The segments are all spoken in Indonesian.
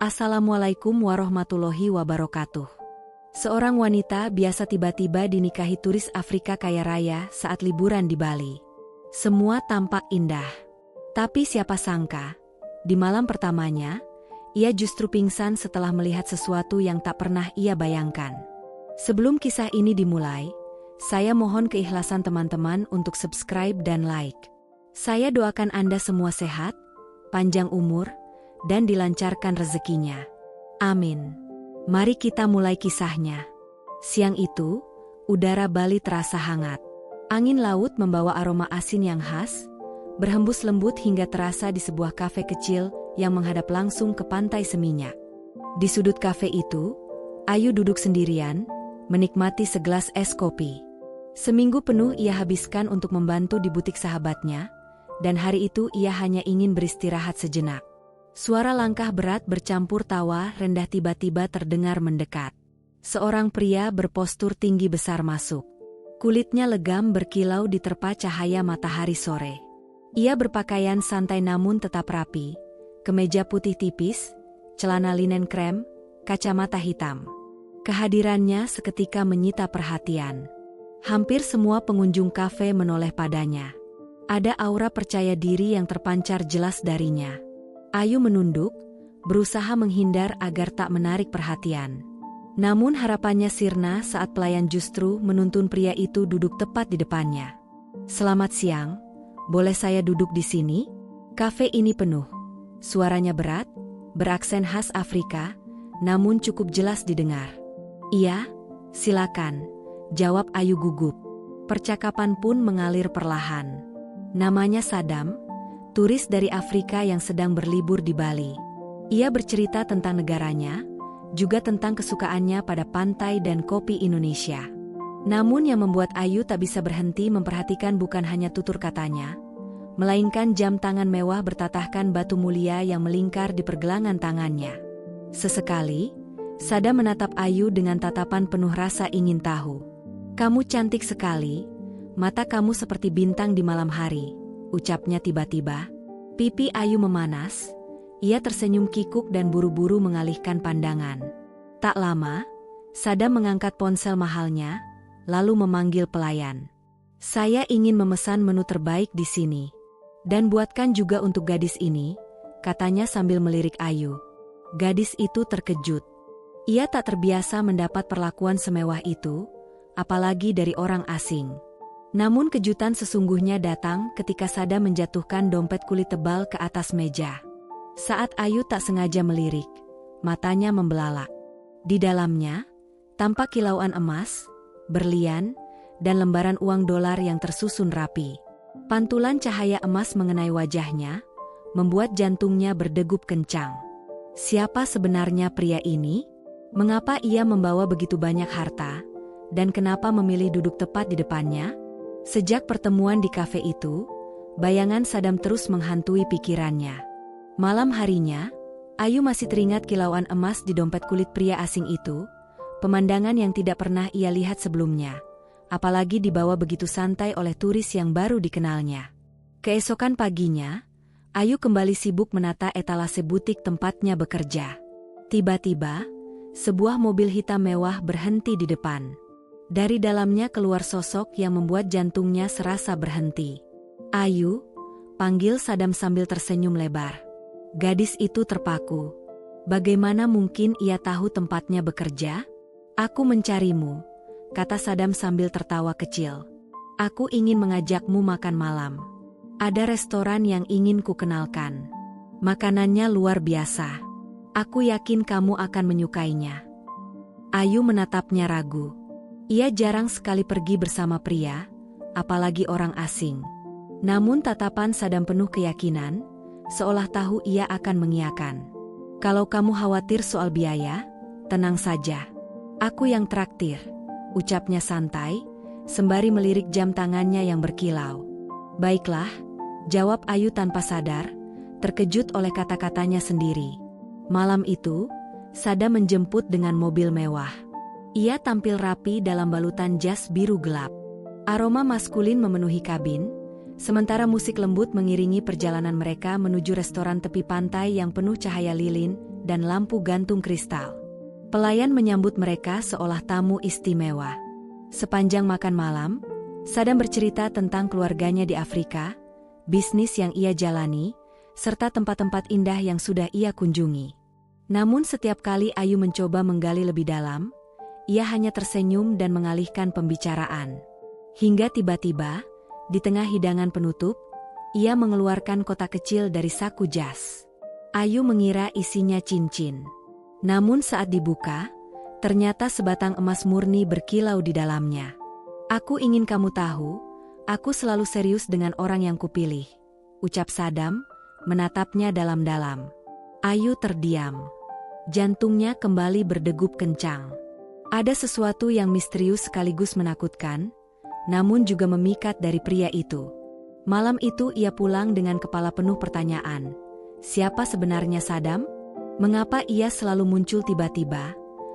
Assalamualaikum warahmatullahi wabarakatuh. Seorang wanita biasa tiba-tiba dinikahi turis Afrika kaya raya saat liburan di Bali. Semua tampak indah. Tapi siapa sangka, di malam pertamanya, ia justru pingsan setelah melihat sesuatu yang tak pernah ia bayangkan. Sebelum kisah ini dimulai, saya mohon keikhlasan teman-teman untuk subscribe dan like. Saya doakan Anda semua sehat, panjang umur, dan dilancarkan rezekinya. Amin. Mari kita mulai kisahnya. Siang itu, udara Bali terasa hangat. Angin laut membawa aroma asin yang khas, berhembus lembut hingga terasa di sebuah kafe kecil yang menghadap langsung ke pantai Seminyak. Di sudut kafe itu, Ayu duduk sendirian, menikmati segelas es kopi. Seminggu penuh ia habiskan untuk membantu di butik sahabatnya, dan hari itu ia hanya ingin beristirahat sejenak. Suara langkah berat bercampur tawa rendah tiba-tiba terdengar mendekat. Seorang pria berpostur tinggi besar masuk. Kulitnya legam berkilau diterpa cahaya matahari sore. Ia berpakaian santai namun tetap rapi, kemeja putih tipis, celana linen krem, kacamata hitam. Kehadirannya seketika menyita perhatian. Hampir semua pengunjung kafe menoleh padanya. Ada aura percaya diri yang terpancar jelas darinya. Ayu menunduk, berusaha menghindar agar tak menarik perhatian. Namun harapannya sirna saat pelayan justru menuntun pria itu duduk tepat di depannya. "Selamat siang, boleh saya duduk di sini?" Kafe ini penuh. Suaranya berat, beraksen khas Afrika, namun cukup jelas didengar. "Iya, silakan," jawab Ayu gugup. Percakapan pun mengalir perlahan. Namanya Sadam, turis dari Afrika yang sedang berlibur di Bali. Ia bercerita tentang negaranya, juga tentang kesukaannya pada pantai dan kopi Indonesia. Namun yang membuat Ayu tak bisa berhenti memperhatikan bukan hanya tutur katanya, melainkan jam tangan mewah bertatahkan batu mulia yang melingkar di pergelangan tangannya. Sesekali, Sadam menatap Ayu dengan tatapan penuh rasa ingin tahu. "Kamu cantik sekali, mata kamu seperti bintang di malam hari," ucapnya tiba-tiba. Pipi Ayu memanas, ia tersenyum kikuk dan buru-buru mengalihkan pandangan. Tak lama, Sadam mengangkat ponsel mahalnya, lalu memanggil pelayan. "Saya ingin memesan menu terbaik di sini. Dan buatkan juga untuk gadis ini," katanya sambil melirik Ayu. Gadis itu terkejut. Ia tak terbiasa mendapat perlakuan semewah itu, apalagi dari orang asing. Namun kejutan sesungguhnya datang ketika Sadam menjatuhkan dompet kulit tebal ke atas meja. Saat Ayu tak sengaja melirik, matanya membelalak. Di dalamnya, tampak kilauan emas, berlian, dan lembaran uang dolar yang tersusun rapi. Pantulan cahaya emas mengenai wajahnya, membuat jantungnya berdegup kencang. Siapa sebenarnya pria ini? Mengapa ia membawa begitu banyak harta? Dan kenapa memilih duduk tepat di depannya? Sejak pertemuan di kafe itu, bayangan Sadam terus menghantui pikirannya. Malam harinya, Ayu masih teringat kilauan emas di dompet kulit pria asing itu, pemandangan yang tidak pernah ia lihat sebelumnya, apalagi dibawa begitu santai oleh turis yang baru dikenalnya. Keesokan paginya, Ayu kembali sibuk menata etalase butik tempatnya bekerja. Tiba-tiba, sebuah mobil hitam mewah berhenti di depan. Dari dalamnya keluar sosok yang membuat jantungnya serasa berhenti. "Ayu," panggil Sadam sambil tersenyum lebar. Gadis itu terpaku. Bagaimana mungkin ia tahu tempatnya bekerja? "Aku mencarimu," kata Sadam sambil tertawa kecil. "Aku ingin mengajakmu makan malam. Ada restoran yang ingin kukenalkan. Makanannya luar biasa. Aku yakin kamu akan menyukainya." Ayu menatapnya ragu. Ia jarang sekali pergi bersama pria, apalagi orang asing. Namun tatapan Sadam penuh keyakinan, seolah tahu ia akan mengiyakan. "Kalau kamu khawatir soal biaya, tenang saja. Aku yang traktir," ucapnya santai, sembari melirik jam tangannya yang berkilau. "Baiklah," jawab Ayu tanpa sadar, terkejut oleh kata-katanya sendiri. Malam itu, Sadam menjemput dengan mobil mewah. Ia tampil rapi dalam balutan jas biru gelap. Aroma maskulin memenuhi kabin, sementara musik lembut mengiringi perjalanan mereka menuju restoran tepi pantai yang penuh cahaya lilin dan lampu gantung kristal. Pelayan menyambut mereka seolah tamu istimewa. Sepanjang makan malam, Saddam bercerita tentang keluarganya di Afrika, bisnis yang ia jalani, serta tempat-tempat indah yang sudah ia kunjungi. Namun setiap kali Ayu mencoba menggali lebih dalam, ia hanya tersenyum dan mengalihkan pembicaraan. Hingga tiba-tiba, di tengah hidangan penutup, ia mengeluarkan kotak kecil dari saku jas. Ayu mengira isinya cincin. Namun saat dibuka, ternyata sebatang emas murni berkilau di dalamnya. "Aku ingin kamu tahu, aku selalu serius dengan orang yang kupilih," ucap Saddam, menatapnya dalam-dalam. Ayu terdiam. Jantungnya kembali berdegup kencang. Ada sesuatu yang misterius sekaligus menakutkan, namun juga memikat dari pria itu. Malam itu ia pulang dengan kepala penuh pertanyaan. Siapa sebenarnya Saddam? Mengapa ia selalu muncul tiba-tiba,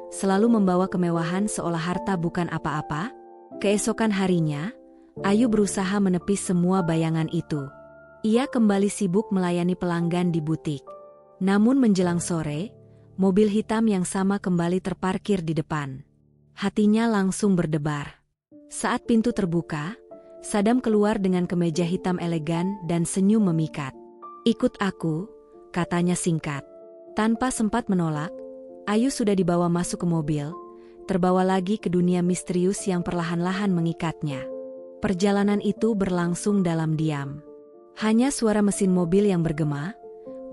selalu membawa kemewahan seolah harta bukan apa-apa? Keesokan harinya, Ayu berusaha menepis semua bayangan itu. Ia kembali sibuk melayani pelanggan di butik. Namun menjelang sore, mobil hitam yang sama kembali terparkir di depan. Hatinya langsung berdebar. Saat pintu terbuka, Saddam keluar dengan kemeja hitam elegan dan senyum memikat. "Ikut aku," katanya singkat. Tanpa sempat menolak, Ayu sudah dibawa masuk ke mobil, terbawa lagi ke dunia misterius yang perlahan-lahan mengikatnya. Perjalanan itu berlangsung dalam diam. Hanya suara mesin mobil yang bergema,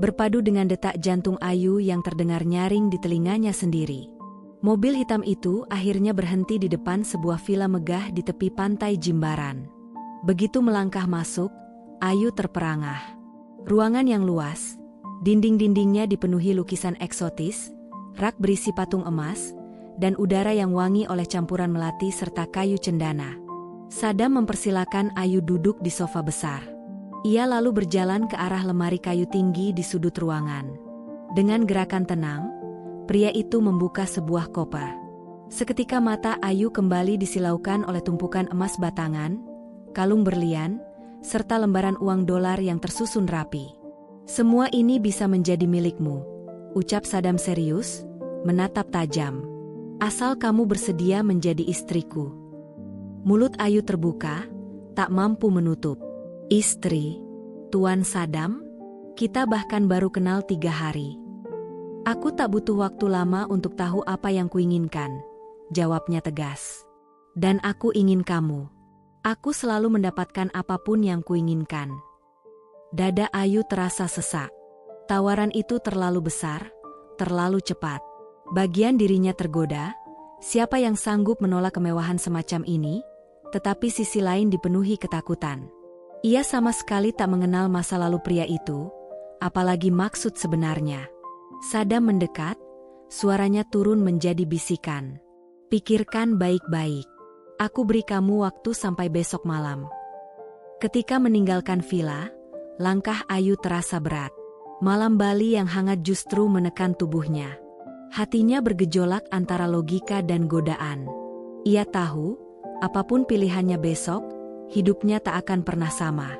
berpadu dengan detak jantung Ayu yang terdengar nyaring di telinganya sendiri. Mobil hitam itu akhirnya berhenti di depan sebuah villa megah di tepi pantai Jimbaran. Begitu melangkah masuk, Ayu terperangah. Ruangan yang luas, dinding-dindingnya dipenuhi lukisan eksotis, rak berisi patung emas, dan udara yang wangi oleh campuran melati serta kayu cendana. Saddam mempersilakan Ayu duduk di sofa besar. Ia lalu berjalan ke arah lemari kayu tinggi di sudut ruangan. Dengan gerakan tenang, pria itu membuka sebuah koper. Seketika mata Ayu kembali disilaukan oleh tumpukan emas batangan, kalung berlian, serta lembaran uang dolar yang tersusun rapi. "Semua ini bisa menjadi milikmu," ucap Saddam serius, menatap tajam. "Asal kamu bersedia menjadi istriku." Mulut Ayu terbuka, tak mampu menutup. "Istri? Tuan Saddam? Kita bahkan baru kenal 3 hari. Aku tak butuh waktu lama untuk tahu apa yang kuinginkan," jawabnya tegas. "Dan aku ingin kamu. Aku selalu mendapatkan apapun yang kuinginkan." Dada Ayu terasa sesak. Tawaran itu terlalu besar, terlalu cepat. Bagian dirinya tergoda, siapa yang sanggup menolak kemewahan semacam ini? Tetapi sisi lain dipenuhi ketakutan. Ia sama sekali tak mengenal masa lalu pria itu, apalagi maksud sebenarnya. Saddam mendekat, suaranya turun menjadi bisikan. "Pikirkan baik-baik. Aku beri kamu waktu sampai besok malam." Ketika meninggalkan villa, langkah Ayu terasa berat. Malam Bali yang hangat justru menekan tubuhnya. Hatinya bergejolak antara logika dan godaan. Ia tahu, apapun pilihannya besok, hidupnya tak akan pernah sama.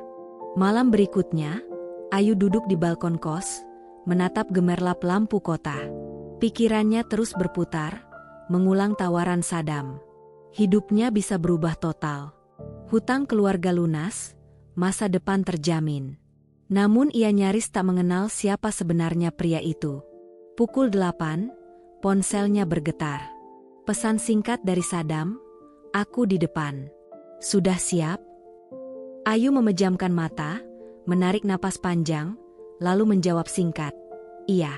Malam berikutnya, Ayu duduk di balkon kos, menatap gemerlap lampu kota. Pikirannya terus berputar, mengulang tawaran Saddam. Hidupnya bisa berubah total. Hutang keluarga lunas, masa depan terjamin. Namun ia nyaris tak mengenal siapa sebenarnya pria itu. Pukul 8, ponselnya bergetar. Pesan singkat dari Saddam, "Aku di depan. Sudah siap?" Ayu memejamkan mata, menarik napas panjang, lalu menjawab singkat, "Iya."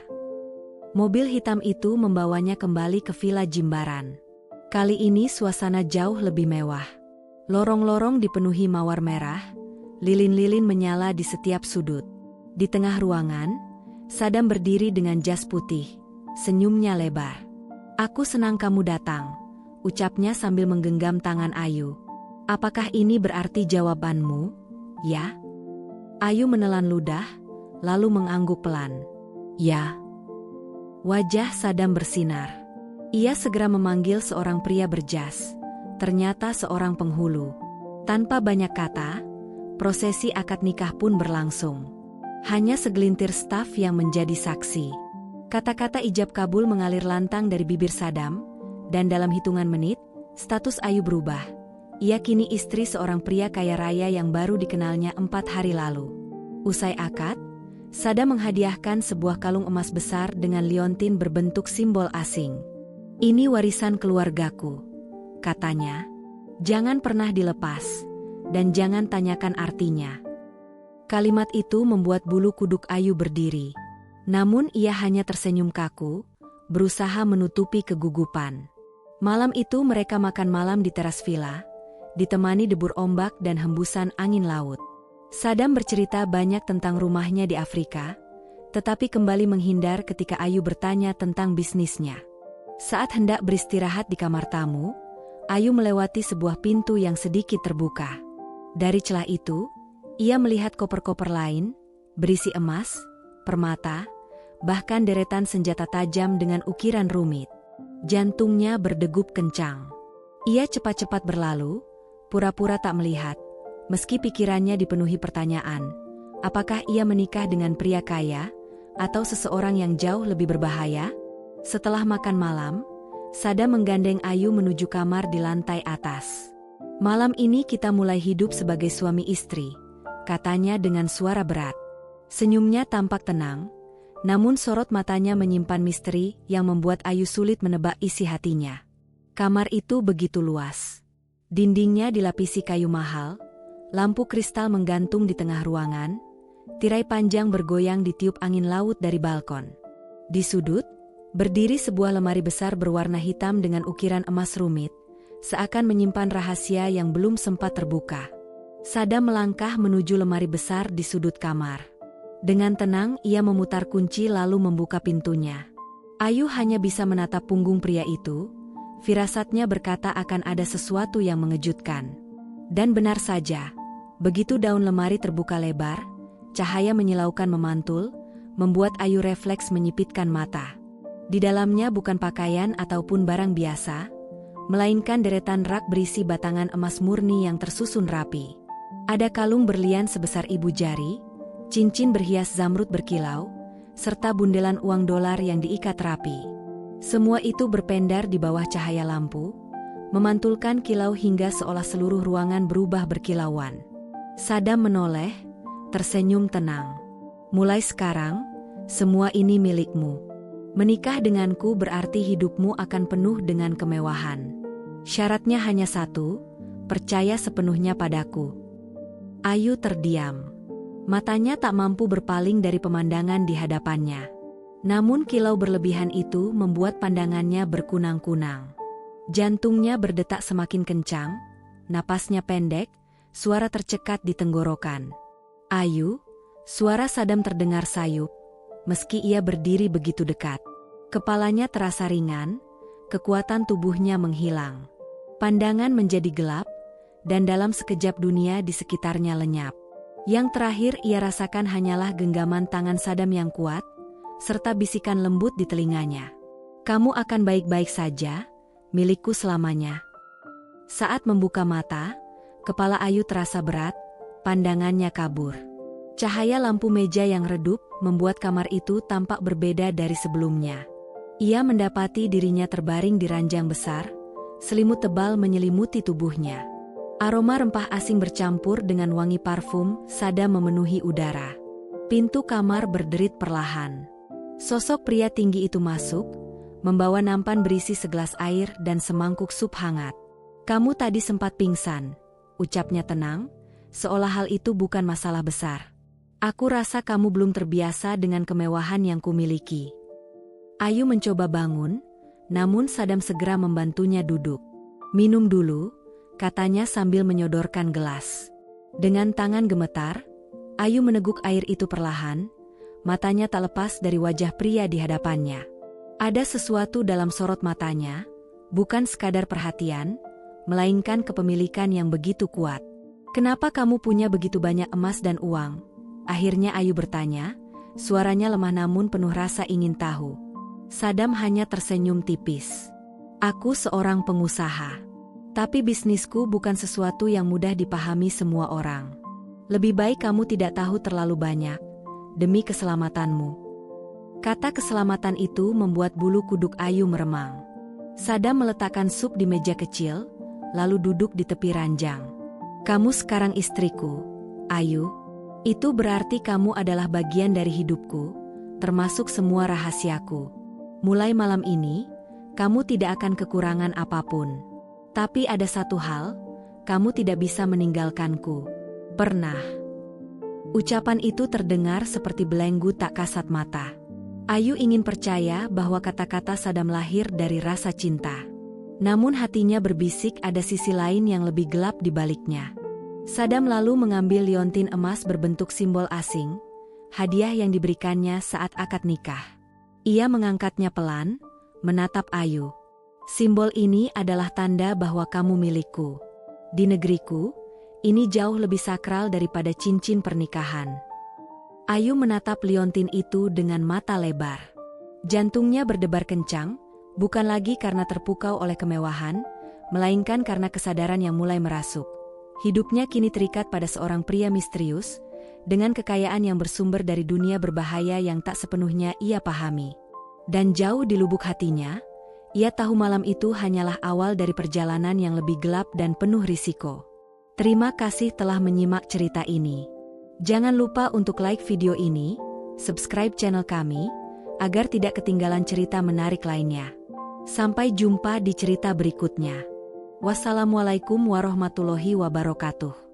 Mobil hitam itu membawanya kembali ke Villa Jimbaran. Kali ini suasana jauh lebih mewah. Lorong-lorong dipenuhi mawar merah, lilin-lilin menyala di setiap sudut. Di tengah ruangan, Saddam berdiri dengan jas putih, senyumnya lebar. "Aku senang kamu datang," ucapnya sambil menggenggam tangan Ayu. "Apakah ini berarti jawabanmu?" "Ya." Ayu menelan ludah, lalu mengangguk pelan. "Ya." Wajah Saddam bersinar. Ia segera memanggil seorang pria berjas, ternyata seorang penghulu. Tanpa banyak kata, prosesi akad nikah pun berlangsung. Hanya segelintir staf yang menjadi saksi. Kata-kata ijab kabul mengalir lantang dari bibir Sadam, dan dalam hitungan menit, status Ayu berubah. Ia kini istri seorang pria kaya raya yang baru dikenalnya 4 hari lalu. Usai akad, Sadam menghadiahkan sebuah kalung emas besar dengan liontin berbentuk simbol asing. "Ini warisan keluargaku," katanya. "Jangan pernah dilepas, dan jangan tanyakan artinya." Kalimat itu membuat bulu kuduk Ayu berdiri. Namun ia hanya tersenyum kaku, berusaha menutupi kegugupan. Malam itu mereka makan malam di teras villa, ditemani debur ombak dan hembusan angin laut. Sadam bercerita banyak tentang rumahnya di Afrika, tetapi kembali menghindar ketika Ayu bertanya tentang bisnisnya. Saat hendak beristirahat di kamar tamu, Ayu melewati sebuah pintu yang sedikit terbuka. Dari celah itu, ia melihat koper-koper lain, berisi emas, permata, bahkan deretan senjata tajam dengan ukiran rumit. Jantungnya berdegup kencang. Ia cepat-cepat berlalu, pura-pura tak melihat, meski pikirannya dipenuhi pertanyaan. Apakah ia menikah dengan pria kaya, atau seseorang yang jauh lebih berbahaya? Setelah makan malam, Sadam menggandeng Ayu menuju kamar di lantai atas. "Malam ini kita mulai hidup sebagai suami istri," katanya dengan suara berat. Senyumnya tampak tenang, namun sorot matanya menyimpan misteri yang membuat Ayu sulit menebak isi hatinya. Kamar itu begitu luas. Dindingnya dilapisi kayu mahal, lampu kristal menggantung di tengah ruangan, tirai panjang bergoyang ditiup angin laut dari balkon. Di sudut, berdiri sebuah lemari besar berwarna hitam dengan ukiran emas rumit, seakan menyimpan rahasia yang belum sempat terbuka. Sadam melangkah menuju lemari besar di sudut kamar. Dengan tenang ia memutar kunci lalu membuka pintunya. Ayu hanya bisa menatap punggung pria itu, firasatnya berkata akan ada sesuatu yang mengejutkan. Dan benar saja, begitu daun lemari terbuka lebar, cahaya menyilaukan memantul, membuat Ayu refleks menyipitkan mata. Di dalamnya bukan pakaian ataupun barang biasa, melainkan deretan rak berisi batangan emas murni yang tersusun rapi. Ada kalung berlian sebesar ibu jari, cincin berhias zamrud berkilau, serta bundelan uang dolar yang diikat rapi. Semua itu berpendar di bawah cahaya lampu, memantulkan kilau hingga seolah seluruh ruangan berubah berkilauan. Sadam menoleh, tersenyum tenang. "Mulai sekarang, semua ini milikmu. Menikah denganku berarti hidupmu akan penuh dengan kemewahan. Syaratnya hanya satu, percaya sepenuhnya padaku." Ayu terdiam. Matanya tak mampu berpaling dari pemandangan di hadapannya. Namun kilau berlebihan itu membuat pandangannya berkunang-kunang. Jantungnya berdetak semakin kencang, napasnya pendek, suara tercekat di tenggorokan. "Ayu," suara Sadam terdengar sayup, meski ia berdiri begitu dekat. Kepalanya terasa ringan, kekuatan tubuhnya menghilang. Pandangan menjadi gelap, dan dalam sekejap dunia di sekitarnya lenyap. Yang terakhir ia rasakan hanyalah genggaman tangan Sadam yang kuat, serta bisikan lembut di telinganya. "Kamu akan baik-baik saja, milikku selamanya." Saat membuka mata, kepala Ayu terasa berat, pandangannya kabur. Cahaya lampu meja yang redup membuat kamar itu tampak berbeda dari sebelumnya. Ia mendapati dirinya terbaring di ranjang besar, selimut tebal menyelimuti tubuhnya. Aroma rempah asing bercampur dengan wangi parfum Sadam memenuhi udara. Pintu kamar berderit perlahan. Sosok pria tinggi itu masuk, membawa nampan berisi segelas air dan semangkuk sup hangat. "Kamu tadi sempat pingsan," ucapnya tenang, seolah hal itu bukan masalah besar. "Aku rasa kamu belum terbiasa dengan kemewahan yang kumiliki." Ayu mencoba bangun, namun Sadam segera membantunya duduk. "Minum dulu," katanya sambil menyodorkan gelas. Dengan tangan gemetar, Ayu meneguk air itu perlahan, matanya tak lepas dari wajah pria di hadapannya. Ada sesuatu dalam sorot matanya, bukan sekadar perhatian, melainkan kepemilikan yang begitu kuat. "Kenapa kamu punya begitu banyak emas dan uang?" akhirnya Ayu bertanya, suaranya lemah namun penuh rasa ingin tahu. Sadam hanya tersenyum tipis. "Aku seorang pengusaha. Tapi bisnisku bukan sesuatu yang mudah dipahami semua orang. Lebih baik kamu tidak tahu terlalu banyak, demi keselamatanmu." Kata keselamatan itu membuat bulu kuduk Ayu meremang. Sadam meletakkan sup di meja kecil, lalu duduk di tepi ranjang. Kamu sekarang istriku, Ayu. Itu berarti kamu adalah bagian dari hidupku, termasuk semua rahasiaku. Mulai malam ini, kamu tidak akan kekurangan apapun. Tapi ada satu hal, kamu tidak bisa meninggalkanku. Pernah. Ucapan itu terdengar seperti belenggu tak kasat mata. Ayu ingin percaya bahwa kata-kata Sadam lahir dari rasa cinta. Namun hatinya berbisik ada sisi lain yang lebih gelap di baliknya. Sadam lalu mengambil liontin emas berbentuk simbol asing, hadiah yang diberikannya saat akad nikah. Ia mengangkatnya pelan, menatap Ayu. Simbol ini adalah tanda bahwa kamu milikku. Di negeriku, ini jauh lebih sakral daripada cincin pernikahan. Ayu menatap liontin itu dengan mata lebar. Jantungnya berdebar kencang, bukan lagi karena terpukau oleh kemewahan, melainkan karena kesadaran yang mulai merasuk. Hidupnya kini terikat pada seorang pria misterius, dengan kekayaan yang bersumber dari dunia berbahaya yang tak sepenuhnya ia pahami. Dan jauh di lubuk hatinya, ia tahu malam itu hanyalah awal dari perjalanan yang lebih gelap dan penuh risiko. Terima kasih telah menyimak cerita ini. Jangan lupa untuk like video ini, subscribe channel kami, agar tidak ketinggalan cerita menarik lainnya. Sampai jumpa di cerita berikutnya. Wassalamualaikum warahmatullahi wabarakatuh.